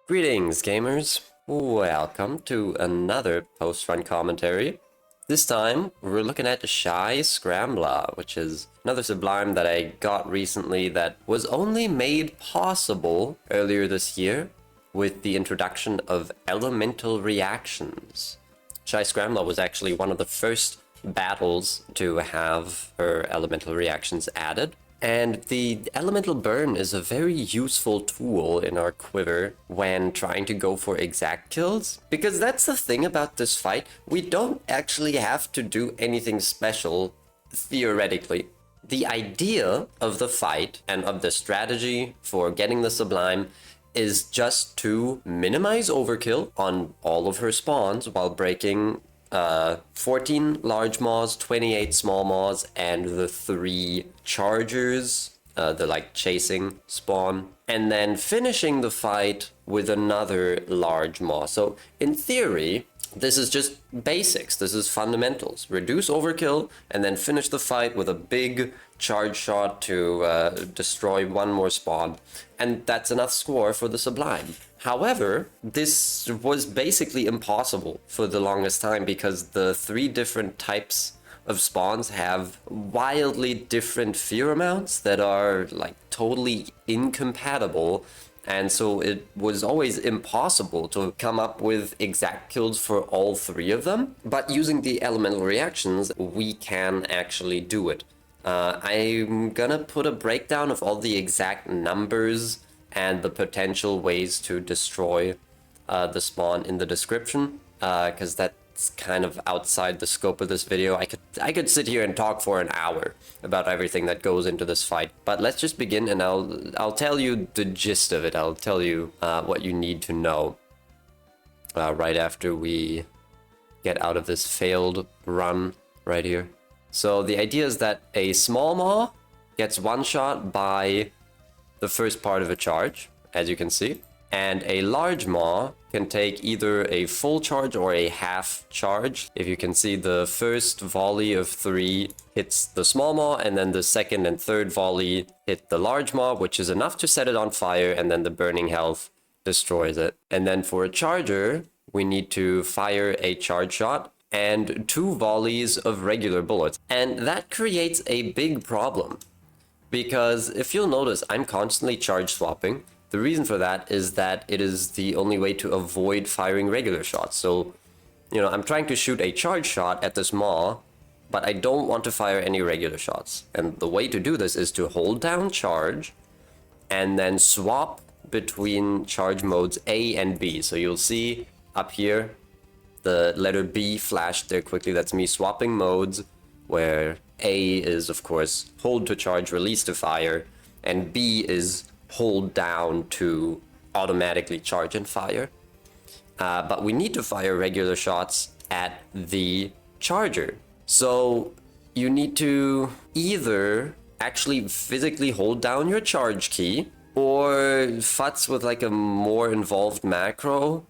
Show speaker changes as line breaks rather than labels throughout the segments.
Greetings, gamers. Welcome to another post-run commentary. This time, we're looking at Shy Scrambla, which is another Sublime that I got recently that was only made possible earlier this year with the introduction of elemental reactions. Shy Scrambla was actually one of the first battles to have her elemental reactions added. And the elemental burn is a very useful tool in our quiver when trying to go for exact kills. Because that's the thing about this fight, we don't actually have to do anything special, theoretically. The idea of the fight and of the strategy for getting the Sublime is just to minimize overkill on all of her spawns while breaking 14 large Maws, 28 small Maws, and the 3 chargers, the like chasing spawn, and then finishing the fight with another large Maw. So in theory, this is just basics. This is fundamentals. Reduce overkill and then finish the fight with a big charge shot to destroy one more spawn. And that's enough score for the Sublime. However, this was basically impossible for the longest time because the 3 different types of spawns have wildly different fear amounts that are like totally incompatible. And so it was always impossible to come up with exact kills for all 3 of them. But using the elemental reactions, we can actually do it. I'm gonna put a breakdown of all the exact numbers and the potential ways to destroy the spawn in the description, because that's kind of outside the scope of this video. I could sit here and talk for an hour about everything that goes into this fight, but let's just begin and I'll tell you the gist of it. I'll tell you what you need to know right after we get out of this failed run right here. So the idea is that a small Maw gets one shot by the first part of a charge, as you can see, and a large Maw can take either a full charge or a half charge. If you can see, the first volley of 3 hits the small Maw, and then the second and third volley hit the large Maw, which is enough to set it on fire, and then the burning health destroys it. And then for a charger, we need to fire a charge shot and 2 volleys of regular bullets. And that creates a big problem, because if you'll notice, I'm constantly charge swapping. The reason for that is that it is the only way to avoid firing regular shots. So, you know, I'm trying to shoot a charge shot at this Maw, but I don't want to fire any regular shots. And the way to do this is to hold down charge and then swap between charge modes A and B. So you'll see up here, the letter B flashed there quickly. That's me swapping modes, where A is, of course, hold to charge, release to fire, and B is hold down to automatically charge and fire. But we need to fire regular shots at the charger. So you need to either actually physically hold down your charge key, or futz with like a more involved macro,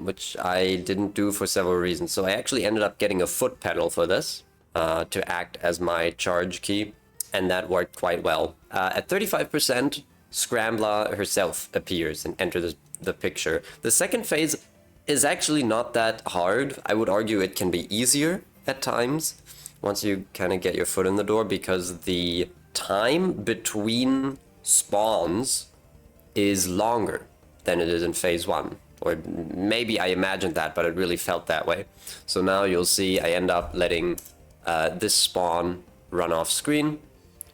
which I didn't do for several reasons. So I actually ended up getting a foot pedal for this to act as my charge key, and that worked quite well. At 35%, Scrambla herself appears and enters the picture. The second phase is actually not that hard. I would argue it can be easier at times once you kind of get your foot in the door, because the time between spawns is longer than it is in phase 1. Or maybe I imagined that, but it really felt that way. So now you'll see I end up letting this spawn run off screen,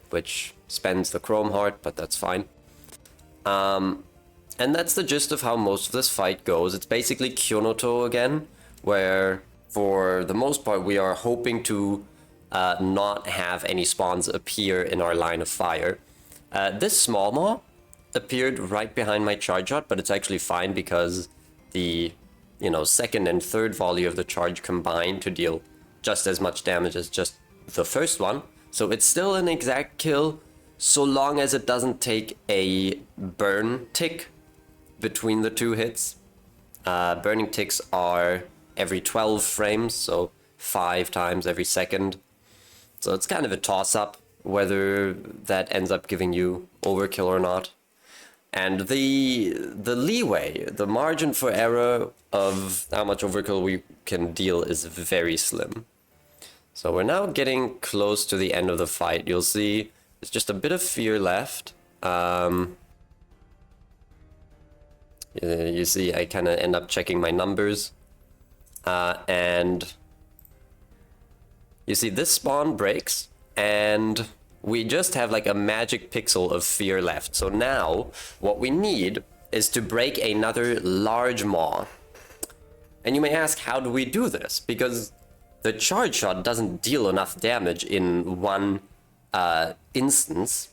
which spends the chrome heart, but that's fine. And that's the gist of how most of this fight goes. It's basically Kyonoto again, where for the most part we are hoping to not have any spawns appear in our line of fire. This small Maw appeared right behind my charge shot, but it's actually fine because the, you know, second and third volley of the charge combined to deal just as much damage as just the first one. So it's still an exact kill, so long as it doesn't take a burn tick between the 2 hits. Burning ticks are every 12 frames, so 5 times every second. So it's kind of a toss-up whether that ends up giving you overkill or not. And the leeway, the margin for error of how much overkill we can deal is very slim. So we're now getting close to the end of the fight. You'll see there's just a bit of fear left. You see I kind of end up checking my numbers. And you see this spawn breaks, and we just have like a magic pixel of fear left. So now what we need is to break another large maw. And you may ask, how do we do this? Because the charge shot doesn't deal enough damage in one instance.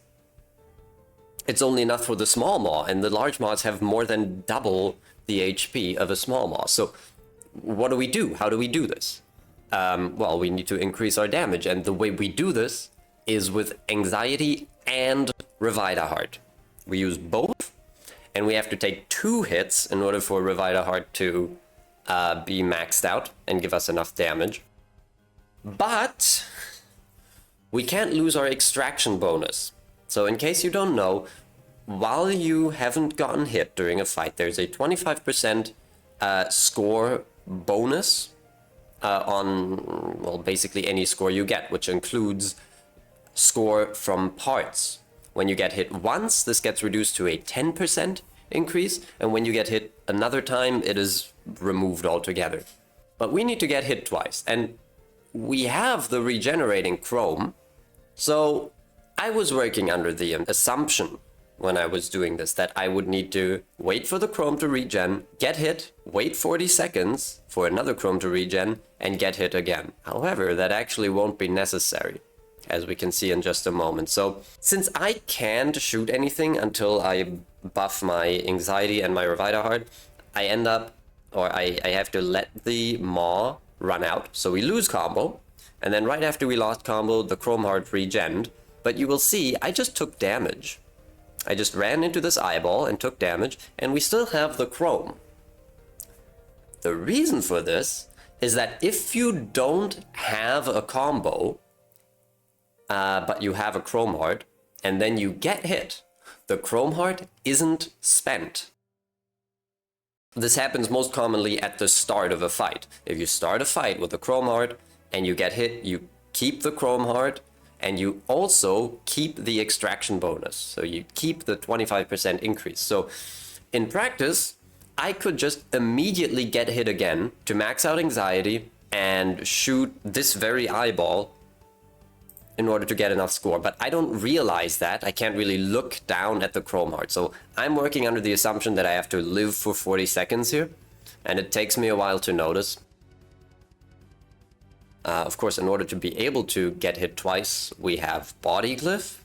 It's only enough for the small maw, and the large maws have more than double the HP of a small maw. So what do we do? How do we do this? Well, we need to increase our damage, and the way we do this is with anxiety and Revita Heart. We use both, and we have to take 2 hits in order for Revita Heart to be maxed out and give us enough damage. But we can't lose our extraction bonus. So in case you don't know, while you haven't gotten hit during a fight, there's a 25% score bonus on, well, basically any score you get, which includes score from parts. When you get hit once, this gets reduced to a 10% increase, and when you get hit another time, it is removed altogether. But we need to get hit twice, and we have the regenerating chrome, so I was working under the assumption when I was doing this that I would need to wait for the chrome to regen, get hit, wait 40 seconds for another chrome to regen, and get hit again. However, that actually won't be necessary, as we can see in just a moment. So since I can't shoot anything until I buff my anxiety and my Revita Heart, I end up, or I have to let the maw run out. So we lose combo, and then right after we lost combo, the chrome heart regened. But you will see, I just took damage. I just ran into this eyeball and took damage, and we still have the chrome. The reason for this is that if you don't have a combo, but you have a chrome heart, and then you get hit, the chrome heart isn't spent. This happens most commonly at the start of a fight. If you start a fight with a chrome heart and you get hit, you keep the chrome heart, and you also keep the extraction bonus. So you keep the 25% increase. So in practice, I could just immediately get hit again to max out anxiety and shoot this very eyeball in order to get enough score. But I don't realize that. I can't really look down at the chrome heart. So I'm working under the assumption that I have to live for 40 seconds here. And it takes me a while to notice. Of course, in order to be able to get hit twice, we have body glyph.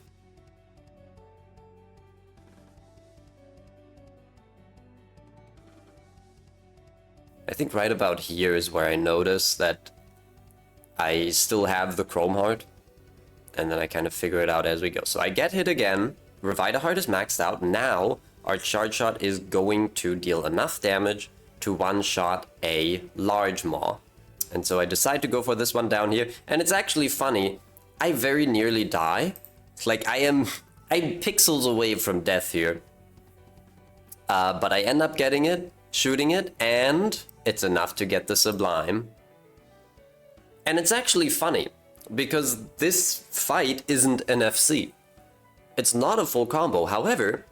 I think right about here is where I notice that I still have the chrome heart, and then I kind of figure it out as we go. So I get hit again, Revita Heart is maxed out. Now our charge shot is going to deal enough damage to one-shot a large maw. And so I decide to go for this one down here. And it's actually funny. I very nearly die. Like I'm pixels away from death here. But I end up getting it, shooting it, and it's enough to get the Sublime. And it's actually funny, because this fight isn't an FC. It's not a full combo. However,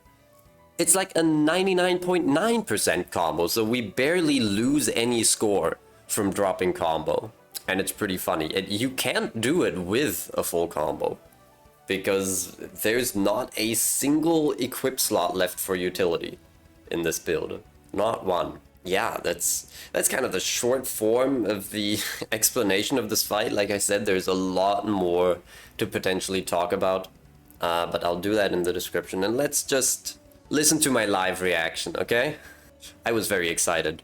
it's like a 99.9% combo, so we barely lose any score from dropping combo, and it's pretty funny. You can't do it with a full combo because there's not a single equip slot left for utility in this build, not one. Yeah, that's kind of the short form of the explanation of this fight. Like I said, there's a lot more to potentially talk about, but I'll do that in the description. And let's just listen to my live reaction, okay? I was very excited.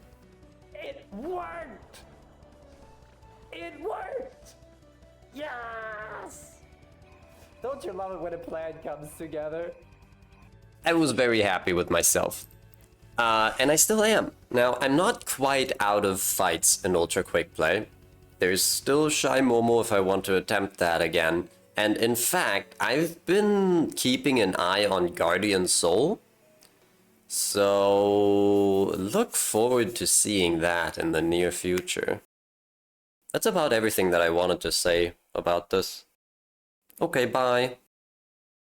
It worked! It worked! Yes! Don't you love it when a plan comes together?
I was very happy with myself. And I still am. Now, I'm not quite out of fights in Ultra Quick Play. There's still Shy Momo if I want to attempt that again. And in fact, I've been keeping an eye on Guardian Soul. So look forward to seeing that in the near future. That's about everything that I wanted to say about this. Okay, bye.